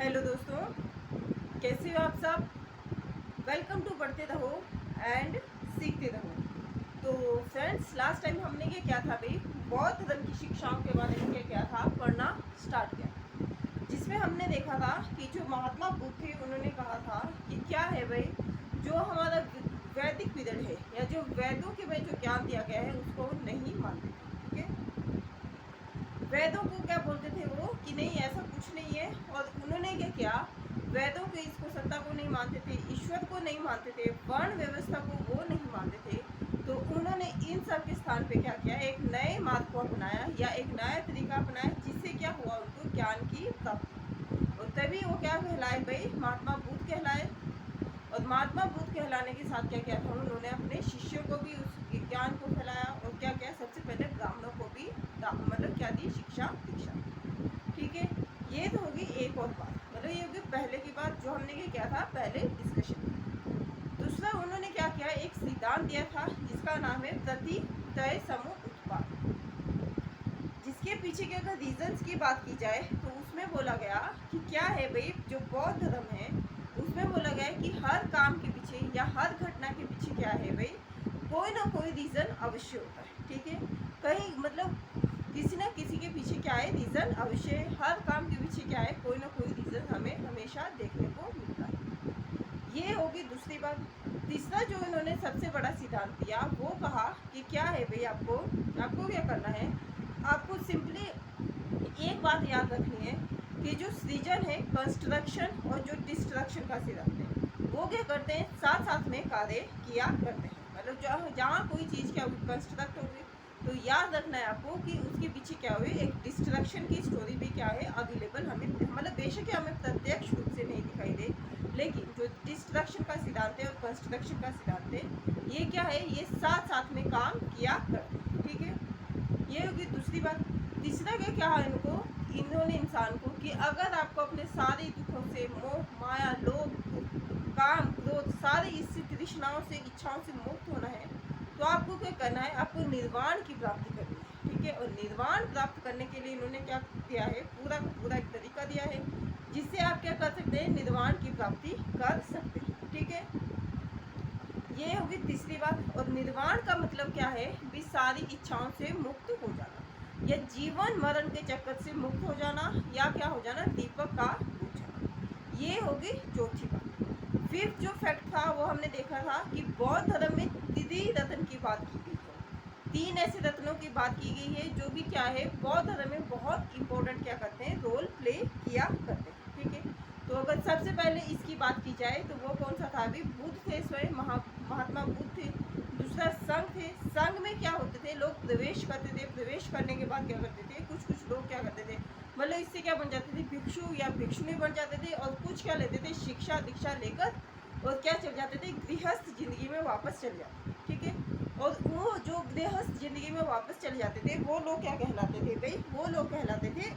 Hello दोस्तों, कैसे हो आप सब। वेलकम टू पढ़ते रहो एंड सीखते रहो। तो फ्रेंड्स, लास्ट टाइम हमने ये क्या था भाई, बौद्ध धर्म की शिक्षाओं के बारे में क्या था पढ़ना स्टार्ट किया, जिसमें हमने देखा था कि जो महात्मा बुद्ध थे उन्होंने कहा था कि क्या है भाई, जो हमारा वैदिक पीरियड है या जो वेदों के में जो ज्ञान दिया गया है उसको नहीं मानते। ठीक है, वेदों को क्या बोलते थे वो कि नहीं ऐसा कुछ नहीं है। और उन्होंने क्या किया, वेदों के इसको सत्ता को नहीं मानते थे, ईश्वर को नहीं मानते थे, वर्ण व्यवस्था को वो नहीं मानते थे। तो उन्होंने इन सब के स्थान पे क्या किया, एक नए मार्ग को अपनाया या एक नया तरीका अपनाया, जिससे क्या हुआ, उनको ज्ञान की प्राप्ति। और तभी वो क्या कहलाए भाई, महात्मा बुद्ध कहलाए। और महात्मा बुद्ध कहलाने के साथ क्या किया था, उन्होंने अपने शिष्यों को भी उस ज्ञान को फैलाया। और क्या किया, सबसे पहले ब्राह्मणों को भी मतलब क्या दी, शिक्षा दीक्षा। ठीक है, ये तो होगी एक और बात, मतलब ये होगी पहले की बात जो हमने क्या था पहले डिस्कशन में। दूसरा उन्होंने क्या किया, एक सिद्धांत दिया था जिसका नाम है प्रतितय समूह उत्पाद, जिसके पीछे के अगर रीजंस की बात की जाए तो उसमें बोला गया कि क्या है भाई, जो बौद्ध धर्म है उसमें बोला गया है कि हर काम के पीछे या हर घटना के पीछे क्या है भाई, कोई ना कोई रीज़न अवश्य होता है। ठीक है, कहीं मतलब किसी ना किसी के पीछे क्या है, रीज़न अवश्य है। हर काम के पीछे क्या है, कोई ना कोई रीज़न हमें हमेशा देखने को मिलता है। ये होगी दूसरी बात। तीसरा जो इन्होंने सबसे बड़ा सिद्धांत दिया वो कहा कि क्या है भाई, आपको क्या करना है, आपको सिंपली एक बात याद रखनी है कि जो सृजन है, कंस्ट्रक्शन और जो डिस्ट्रक्शन का सिद्धांत है, वो क्या करते हैं, साथ साथ में कार्य किया करते हैं। मतलब जहाँ कोई चीज़ क्या कंस्ट्रक्ट होगी तो याद रखना है आपको कि उसके पीछे क्या हुई, एक डिस्ट्रक्शन की स्टोरी भी क्या है अवेलेबल हमें, मतलब बेशक हमें प्रत्यक्ष रूप से नहीं दिखाई दे, लेकिन जो डिस्ट्रक्शन का सिद्धांत है और कंस्ट्रक्शन का सिद्धांत है, ये क्या है, ये साथ साथ में काम किया करते हैं। ठीक है, ये होगी दूसरी बात। तीसरा क्या है, इन्होंने इंसान को कि अगर आपको अपने सारे दुखों से, मोह माया लोभ काम क्रोध सारी इसी तृष्णाओं से इच्छाओं से मुक्त होना है, तो आपको क्या करना है, आपको निर्वाण की प्राप्ति करनी है। ठीक है, और निर्वाण प्राप्त करने के लिए इन्होंने क्या दिया है, पूरा एक तरीका दिया है जिससे आप क्या कर सकते हैं, निर्वाण की प्राप्ति कर सकते हैं। ठीक है, ये होगी तीसरी बात। और निर्वाण का मतलब क्या है भी, सारी इच्छाओं से मुक्त हो जाना या जीवन मरण के चक्कर से मुक्त हो जाना, या क्या हो जाना, दीपक का बुझ जाना। ये होगी चौथी बात। फिफ्थ जो फैक्ट था वो हमने देखा था कि बौद्ध धर्म में त्रिरत्न की बात की गई है। तीन ऐसे रत्नों की बात की गई है जो भी क्या है, बौद्ध धर्म में बहुत इंपॉर्टेंट क्या करते हैं, रोल प्ले किया करते हैं। ठीक है, तो अगर सबसे पहले इसकी बात की जाए तो वो कौन सा था, अभी बुद्ध थे, स्वयं महात्मा बुद्ध थे। दूसरा संघ थे, संघ में क्या होते थे, लोग प्रवेश करते थे, प्रवेश करने के बाद क्या करते थे, कुछ लोग क्या करते थे, मतलब इससे क्या बन जाते थे, भिक्षु या भिक्षुणी बन जाते थे। और कुछ क्या लेते थे, शिक्षा दीक्षा लेकर और क्या चल जाते थे, गृहस्थ जिंदगी में वापस चले जाते थे। ठीक है, और वो जो गृहस्थ जिंदगी में वापस चले जाते थे वो लोग क्या कहलाते थे भाई, वो लोग कहलाते थे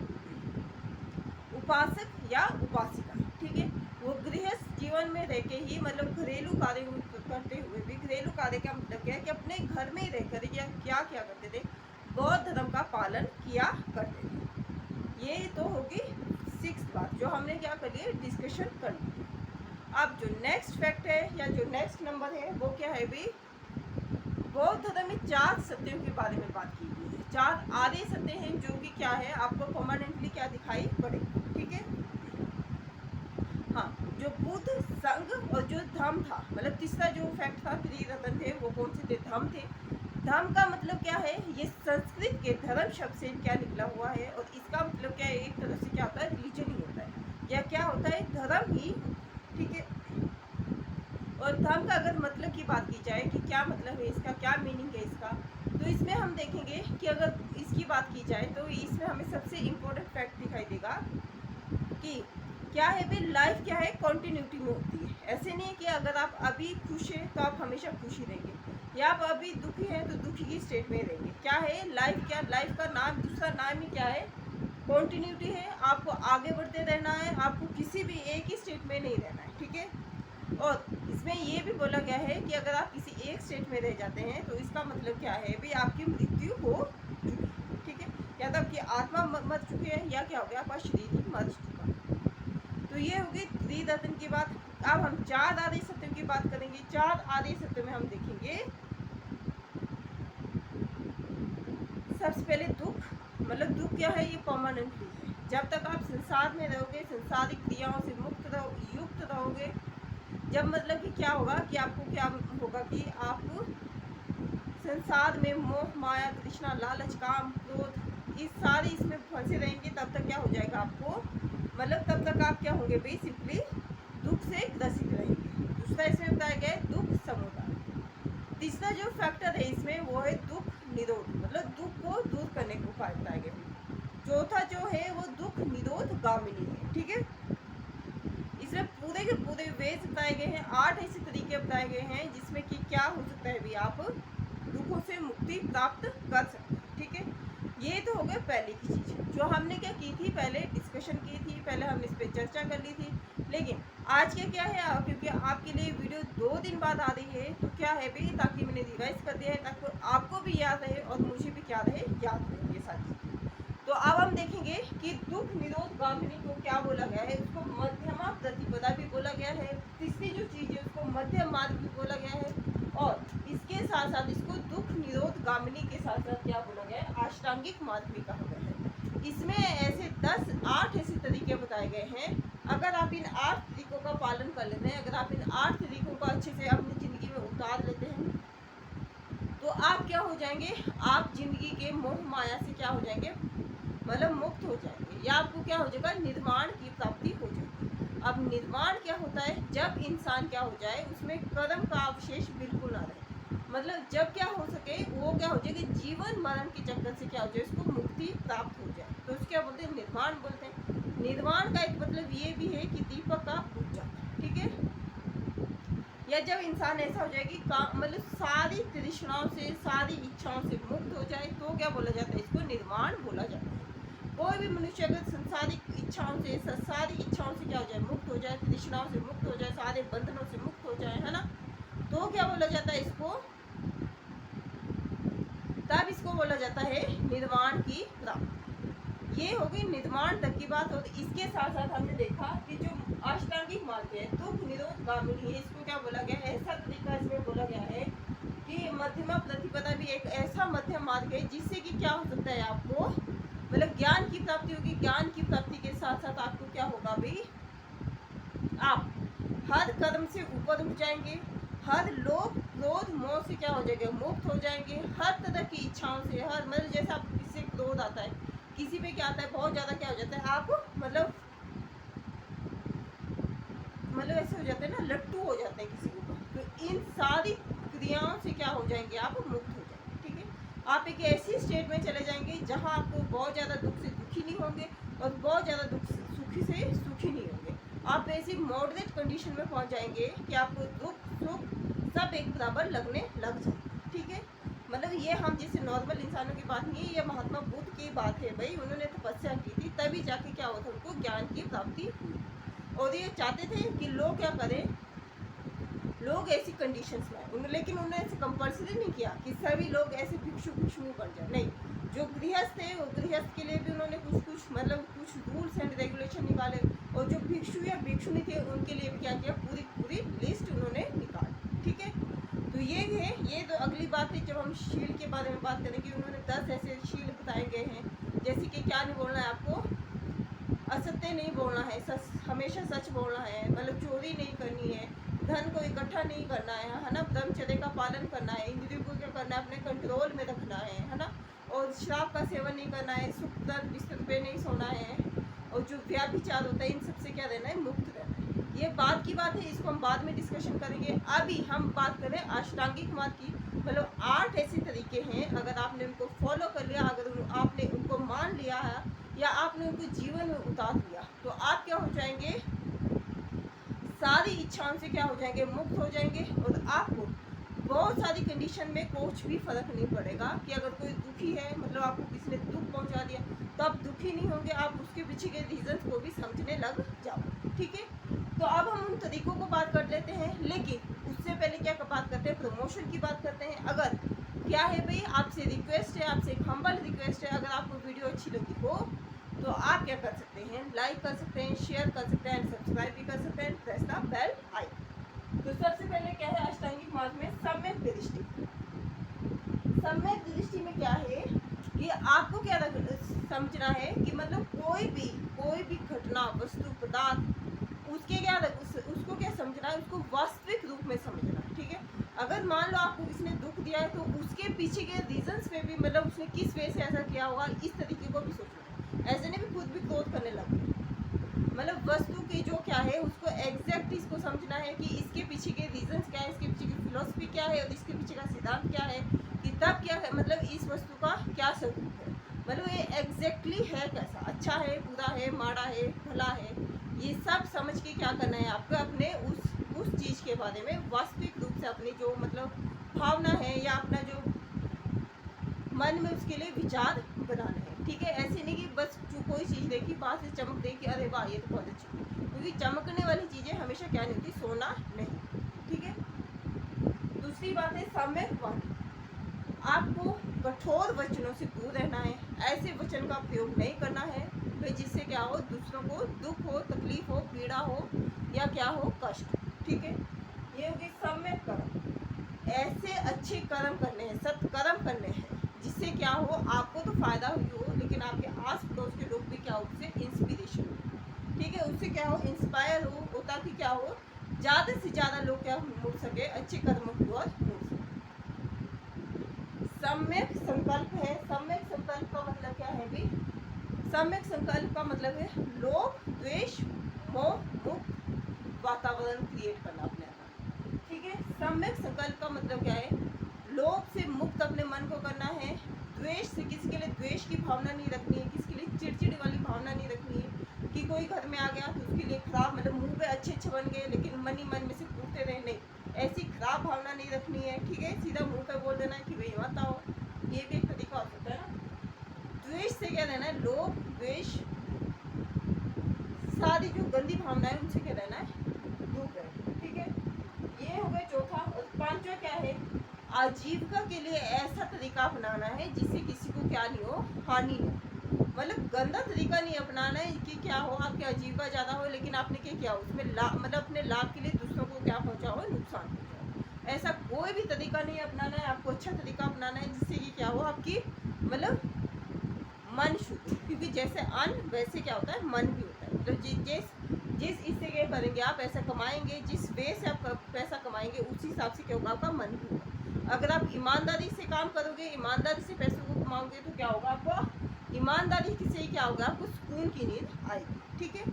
उपासक या उपासिका। ठीक है, वो गृहस्थ जीवन में रह के ही, मतलब घरेलू कार्य करते हुए भी, घरेलू कार्य का मतलब क्या है कि अपने घर में ही रहकर क्या करते थे, बौद्ध धर्म का पालन किया करते थे। ये तो होगी सिक्स बात जो हमने क्या कर लिया, डिस्कशन कर ली। अब जो नेक्स्ट फैक्ट है या जो नेक्स्ट नंबर है वो क्या है भी, बौद्ध धर्म में 4 सत्यों के बारे में बात की गई है। 4 आर्य सत्य हैं जो कि क्या है, आपको परमानेंटली क्या दिखाई पड़ेगी। ठीक है, हाँ, जो बुद्ध संघ और जो धम्म था, मतलब तीसरा जो फैक्ट था, त्रिरत्न थे, वो कौन से थे, धम्म थे। धम्म का मतलब क्या है, ये संस्कृत के धर्म शब्द से क्या निकला हुआ है, और इसका मतलब क्या है, एक तरह से क्या होता है, रिलीजन ही होता है या क्या होता है, धर्म ही। ठीक है, और धर्म का अगर मतलब की बात की जाए कि क्या मतलब है इसका, क्या मीनिंग है इसका, तो इसमें हम देखेंगे कि अगर इसकी बात की जाए तो इसमें हमें सबसे इम्पोर्टेंट फैक्ट दिखाई देगा कि क्या है भाई, लाइफ क्या है, कॉन्टिन्यूटी में होती है। ऐसे नहीं है कि अगर आप अभी खुश हैं तो आप हमेशा खुश ही रहेंगे, या आप अभी दुखी हैं तो दुखी की स्टेट में रहेंगे। क्या है लाइफ, क्या लाइफ का नाम, दूसरा नाम ही क्या है, कॉन्टिन्यूटी है। आपको आगे बढ़ते रहना है, आपको किसी भी एक ही स्टेट में नहीं रहना है। ठीक है, और इसमें ये भी बोला गया है कि अगर आप किसी एक स्टेट में रह जाते हैं तो इसका मतलब क्या है भी, आपकी मृत्यु हो चुकी है। ठीक है, या तो आपकी आत्मा मर चुकी है या क्या हो गया, आपका शरीर ही मर चुका है। तो ये होगी त्रिदर्शन की बात। अब हम 4 आदेश सत्यों की बात करेंगे। 4 आदेश सत्यों में हम देखेंगे सबसे पहले दुख, मतलब दुख क्या है, ये परमानेंटली है। जब तक आप संसार में रहोगे, संसारिक क्रियाओं से युक्त रहोगे, जब मतलब कि क्या होगा कि आपको क्या होगा कि आप संसार में मोह माया तृष्णा लालच काम क्रोध इस सारी इसमें फंसे रहेंगे, तब तक क्या हो जाएगा आपको, मतलब तब तक आप क्या होंगे भाई, सिंपली दुख से ग्रसित रहेंगे। दूसरा इसमें बताया गया है दुख समुदाय। तीसरा जो फैक्टर है इसमें वो है दुख निरोध, मतलब दुख को दूर करने का उपाय बताया गया। चौथा जो है वो दुख निरोध गामिनी है। ठीक है, इसमें पूरे के पूरे वेज बताए गए हैं, 8 ऐसे तरीके बताए गए हैं जिसमें कि क्या हो सकता है भी आप दुखों से मुक्ति प्राप्त कर सकते हैं। ठीक है, ये तो हो गए पहले की चीज़ जो हमने क्या की थी, पहले डिस्कशन की थी, पहले हमने इस पर चर्चा कर ली थी। लेकिन आज के क्या है, क्योंकि आपके लिए वीडियो 2 दिन बाद आ रही है, तो क्या है भी, ताकि मैंने रिवाइज कर दिया है ताकि आपको भी याद रहे और मुझे भी क्या रहे, याद रहे ये सारी चीज़ें। तो अब हम देखेंगे कि दुख निरोध गामिनी को क्या बोला गया है, उसको मध्यमा प्रतिपदा भी बोला गया है। तीसरी जो चीज़ है उसको मध्यम मार्ग भी बोला गया है, और इसके साथ साथ इसको दुख निरोध गामिनी के साथ साथ क्या बोला गया है, अष्टांगिक मार्ग भी कहा गया है। इसमें ऐसे 8 ऐसे तरीके बताए गए हैं। अगर आप इन 8 तरीकों का पालन कर लेते हैं, अगर आप इन 8 तरीकों को अच्छे से अपनी ज़िंदगी में उतार लेते हैं, तो आप क्या हो जाएंगे, आप जिंदगी के मोह माया से क्या हो जाएंगे, मतलब मुक्त हो जाएंगे, या आपको क्या हो जाएगा, निर्माण की प्राप्ति हो जाएगी। अब निर्माण क्या होता है, जब इंसान क्या हो जाए, उसमें कर्म का अवशेष बिल्कुल ना रहे, मतलब जब क्या हो सके, वो क्या हो जाए कि जीवन मरण के चक्कर से क्या हो जाए, उसको मुक्ति प्राप्त हो जाए, तो उसको क्या बोलते हैं, निर्माण बोलते हैं। निर्माण का एक मतलब ये भी है कि दीपक का बुझ जाता है। ठीक है, या जब इंसान ऐसा हो जाए कि मतलब सारी तृष्णाओं से, सारी इच्छाओं से मुक्त हो जाए, तो क्या बोला जाता है, इसको निर्माण बोला जाता है। कोई भी मनुष्य अगर संसारिक इच्छाओं से, सारी इच्छाओं से क्या हो जाए, मुक्त हो जाए, तृष्णाओं से मुक्त हो जाए, सारे बंधनों से मुक्त हो जाए, है ना, तो क्या बोला जाता है इसको, तब इसको बोला जाता है निर्वाण की प्राप्ति। ये होगी निर्माण तक की बात। और इसके साथ साथ हमने देखा कि जो अष्टांगिक मार्ग है, दुख निरोध गामिनी है, इसको क्या बोला गया है, ऐसा तरीका इसमें बोला गया है कि मध्यमा प्रतिपदा भी एक ऐसा मध्यम मार्ग है जिससे कि क्या हो सकता है, आपको मतलब ज्ञान की प्राप्ति होगी। ज्ञान की प्राप्ति के साथ साथ आपको क्या होगा भी, आप हर कदम से ऊपर उठ जाएंगे, हर लोभ क्रोध मोह से क्या हो जाएंगे, मुक्त हो जाएंगे। हर तरह की इच्छाओं से, हर मतलब जैसा आप किसी से क्रोध आता है, किसी पे क्या आता है, बहुत ज़्यादा क्या हो जाता है, आप मतलब ऐसे हो जाते हैं ना, लट्टू हो जाते हैं किसी को, तो इन सारी क्रियाओं से क्या हो जाएंगे, आप मुक्त हो जाएंगे। ठीक है, आप एक ऐसी स्टेट में चले जाएंगे जहाँ आपको बहुत ज़्यादा दुख से दुखी नहीं होंगे और बहुत ज़्यादा दुख से सुखी नहीं होंगे। आप ऐसी मॉडरेट कंडीशन में पहुँच जाएंगे कि आपको दुख सुख सब एक बराबर लगने लग जाए। ठीक है, मतलब ये हम जैसे नॉर्मल इंसानों की बात नहीं है, ये महात्मा बुद्ध की बात है भाई। उन्होंने तपस्या की थी, तभी जाके क्या हुआ था, उनको ज्ञान की प्राप्ति हुई। और ये चाहते थे कि लोग क्या करें, लोग ऐसी कंडीशंस में, लेकिन उन्होंने ऐसे कंपल्सरी नहीं किया कि सभी लोग ऐसे भिक्षु बन जाए, नहीं। जो गृहस्थ थे, वो गृहस्थ के लिए भी उन्होंने कुछ मतलब कुछ रूल्स एंड रेगुलेशन निकाले, और जो भिक्षु या भिक्षुणी थे उनके लिए भी क्या किया, पूरी लिस्ट उन्होंने निकाली। ठीक है, तो ये है, ये तो अगली बात है जब हम शील के बारे में बात करेंगे। उन्होंने 10 ऐसे शील बताए गए हैं, जैसे कि क्या नहीं बोलना है आपको, असत्य नहीं बोलना है, हमेशा सच बोलना है, मतलब चोरी नहीं करनी है, धन को इकट्ठा नहीं करना है ना, ब्रह्मचर्य का पालन करना है, इंद्रियों को क्या करना है, अपने कंट्रोल में रखना है ना, और शराब का सेवन नहीं करना है, सुख दर्द बिस्तर पे नहीं सोना है, और जो व्याभिचार होता है इन सबसे क्या रहना है, मुक्त रहना है। ये बात की बात है, इसको हम बाद में डिस्कशन करेंगे। अभी हम बात करें अष्टांगिक मार्ग की, मतलब 8 ऐसे तरीके हैं, अगर आपने उनको फॉलो कर लिया, अगर आपने उनको मान लिया है या आपने उनको जीवन में उतार लिया, तो आप क्या हो जाएंगे, सारी इच्छाओं से क्या हो जाएंगे, मुक्त हो जाएंगे। और आपको बहुत सारी कंडीशन में कुछ भी फर्क नहीं पड़ेगा कि अगर कोई दुखी है, मतलब आपको किसी ने दुख पहुंचा दिया, तो आप दुखी नहीं होंगे, आप उसके पीछे के रीजन को भी समझने लग जाओ। ठीक है, तो अब हम उन तरीकों को बात कर लेते हैं, लेकिन उससे पहले क्या बात करते हैं, प्रमोशन की बात करते हैं। अगर क्या है भाई, आपसे रिक्वेस्ट है, आपसे एक हम्बल रिक्वेस्ट है, अगर आपको वीडियो अच्छी लगी हो तो आप क्या कर सकते हैं, लाइक कर सकते हैं, शेयर कर सकते हैं, सब्सक्राइब भी कर सकते हैं, प्रेस द बेल आइकन। तो सबसे पहले क्या है अष्टांगिक मार्ग में सम्यक दृष्टि। सम्यक दृष्टि में क्या है कि आपको क्या समझना है कि मतलब कोई भी घटना, वस्तु, पदार्थ, उसके क्या उसको क्या समझना है, उसको वास्तविक रूप में समझना है। ठीक है, अगर मान लो आपको किसी ने दुख दिया है तो उसके पीछे के रीजंस पे भी, मतलब उसने किस वे से ऐसा किया होगा, इस तरीके को भी सोचना है। ऐसे नहीं भी खुद भी क्रोध करने लगे, मतलब वस्तु की जो क्या है उसको एग्जैक्ट इसको समझना है कि इसके पीछे के रीजंस क्या है, इसके पीछे की फिलोसफी क्या है और इसके पीछे का सिद्धांत क्या है, किताब क्या है, मतलब इस वस्तु का क्या स्वरूप है, मतलब ये एग्जैक्टली है कैसा, अच्छा है, बुरा है, माड़ा है, भला है, ये सब समझ के क्या करना है आपको अपने उस चीज़ के बारे में वास्तविक रूप से अपनी जो मतलब भावना है या अपना जो मन में उसके लिए विचार बनाना है। ठीक है, ऐसे नहीं कि बस जो कोई चीज़ देखी बाहर से चमक देखी अरे वाह ये तो बहुत अच्छी है, क्योंकि चमकने वाली चीज़ें हमेशा क्या नहीं होती, सोना नहीं। ठीक है, दूसरी बात है सम्यक वाणी। आपको कठोर वचनों से दूर रहना है, ऐसे वचन का प्रयोग नहीं करना है भाई जिससे क्या हो, दूसरों को दुख हो, तकलीफ हो, पीड़ा हो या क्या हो, कष्ट। ठीक है, ये होगी सम्यक कर्म। ऐसे अच्छे कर्म करने हैं, सत्कर्म करने हैं जिससे क्या हो, आपको तो फायदा ही हो लेकिन आपके आस पड़ोस के लोग भी क्या हो, उससे इंस्पिरेशन हो। ठीक है, उससे क्या हो, इंस्पायर हो ताकि क्या हो, ज़्यादा से ज़्यादा लोग क्या मुड़ सके, अच्छे कर्मों की ओर मुड़ सके। सम्यक संकल्प है। सम्यक संकल्प का मतलब क्या है भी, सम्यक संकल्प का मतलब है लोभ, द्वेष, मोह मुक्त वातावरण क्रिएट करना अपने अंदर। ठीक है, सम्यक संकल्प का मतलब क्या है, लोभ से मुक्त अपने मन को करना है, द्वेष से, किसी के लिए द्वेष की भावना नहीं रखनी है, किसी के लिए चिड़चिड़ वाली भावना नहीं रखनी है कि कोई घर में आ गया तो उसके लिए खराब, मतलब मुंह पे अच्छे बन गए लेकिन मन ही मन में से कूदते रहे, नहीं, ऐसी खराब भावना नहीं रखनी है। ठीक है, सीधा मुंह पे बोल देना है कि भाई मत आओ, ये भी एक तरीका हो सकता है ना। द्वेष से क्या रहना है, लोभ, द्वेष, सारी जो गंदी भावना है उनसे क्या रहना है, दूर रहना। ठीक है, ये हो गया चौथा। और पांचवा क्या है, आजीविका के लिए ऐसा तरीका अपनाना है जिससे किसी को क्या नहीं हो, हानि हो, मतलब गंदा तरीका नहीं अपनाना है कि क्या हो, आपकी आजीविका ज़्यादा हो लेकिन आपने क्या किया, उसमें मतलब अपने लाभ के लिए दूसरों को क्या पहुँचाओ, नुकसान पहुँचाओ। ऐसा कोई भी तरीका नहीं अपनाना है, आपको अच्छा तरीका अपनाना है जिससे कि क्या हो, आपकी मतलब मन शुद्ध, क्योंकि जैसे अन्न वैसे क्या होता है, मन भी होता है। मतलब जिस इससे क्या करेंगे आप पैसा कमाएंगे, जिस वे से आप पैसा कमाएंगे उसी हिसाब से क्या होगा, आपका मन भी होगा। अगर आप ईमानदारी से काम करोगे, ईमानदारी से पैसों को कमाओगे तो क्या होगा, आपको ईमानदारी से क्या होगा, आपको सुकून की नींद आएगी। ठीक है,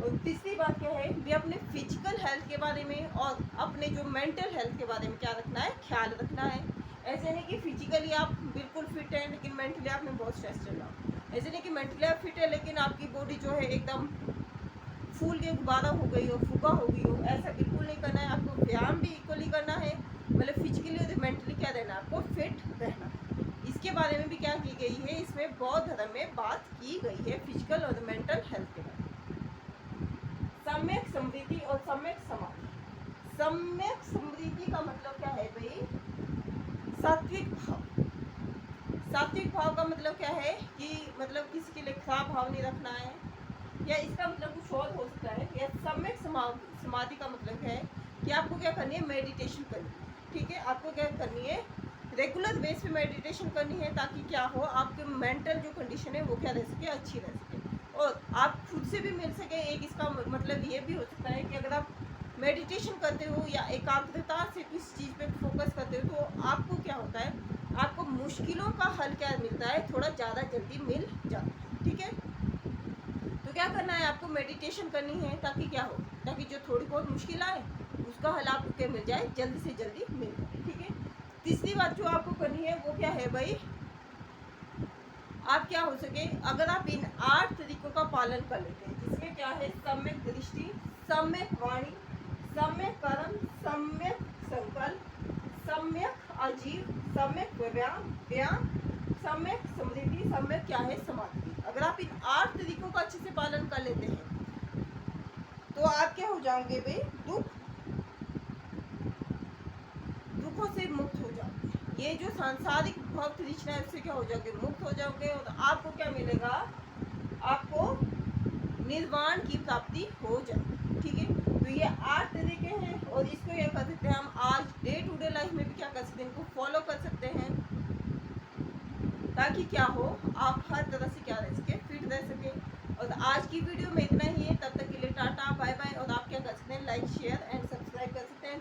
और तीसरी बात क्या है भी, अपने फिजिकल हेल्थ के बारे में और अपने जो मेंटल हेल्थ के बारे में क्या रखना है, ख्याल रखना है। ऐसे नहीं कि फिजिकली आप बिल्कुल फिट हैं लेकिन मेंटली आपने बहुत स्ट्रेस चल रहा हो, ऐसे नहीं कि मेंटली आप फिट है लेकिन आपकी बॉडी जो है एकदम फूल के गुब्बारा हो गई हो, फुगा हो गई हो, ऐसा बिल्कुल नहीं करना है। आपको व्यायाम भी इक्वली करना है, मतलब फिजिकली और मेंटली क्या रहना है, आपको फिट रहना। इसके बारे में भी क्या की गई है, इसमें बौद्ध धर्म में बात की गई है फिजिकल और मेंटल हेल्थ के बारे में। सम्यक समृद्धि और सम्यक समाधि। सम्यक समृद्धि का मतलब क्या है भाई, सात्विक भाव। सात्विक भाव का मतलब क्या है कि मतलब किसी के लिए खराब भाव नहीं रखना है, या इसका मतलब कुछ और हो सकता है। या सम्यक समाधि का मतलब है कि आपको क्या करनी है, मेडिटेशन करनी है। ठीक है, आपको क्या करनी है, रेगुलर बेस पे मेडिटेशन करनी है ताकि क्या हो, आपके मेंटल जो कंडीशन है वो क्या रह सके, अच्छी रह सके और आप खुद से भी मिल सके। एक इसका मतलब ये भी हो सकता है कि अगर आप मेडिटेशन करते हो या एकाग्रता से किसी चीज़ पे फोकस करते हो तो आपको क्या होता है, आपको मुश्किलों का हल क्या मिलता है, थोड़ा ज़्यादा जल्दी मिल जाता है। ठीक है, तो क्या करना है, आपको मेडिटेशन करनी है ताकि क्या हो, ताकि जो थोड़ी बहुत मुश्किल आए उसका हल आपको क्या मिल जाए, जल्दी से जल्दी मिल जाए। ठीक है, तीसरी बात जो आपको करनी है वो क्या है भाई, आप क्या हो सके, अगर आप इन 8 तरीकों का पालन कर लेते हैं जिसमें क्या है, सम्यक दृष्टि, सम्यक वाणी, सम्यक कर्म, सम्यक संकल्प, सम्यक आजीव, सम्यक व्यायाम, सम्यक समृद्धि, सम्यक क्या है, समाधि। अगर आप इन 8 तरीकों का अच्छे से पालन कर लेते हैं तो आप क्या हो जाओगे भाई, दुखों से मुक्त हो जाओगे। ये जो सांसारिक भव तृष्णा है उससे क्या हो जाओगे, मुक्त हो जाओगे और आपको क्या मिलेगा, आपको निर्वाण की प्राप्ति हो जाए। ठीक है, तो ये 8 तरीके हैं और इसको ये कर सकते हैं हम आज डे टू डे लाइफ में भी क्या कर सकते हैं, इनको फॉलो कर सकते हैं, ताकि क्या हो आप हर तरह से क्या रह सके, फिट रह सके। और आज की वीडियो में इतना ही है, तब तक के लिए टाटा बाय बाय। और आप क्या कर सकते हैं, लाइक शेयर एंड सब्सक्राइब कर सकते हैं।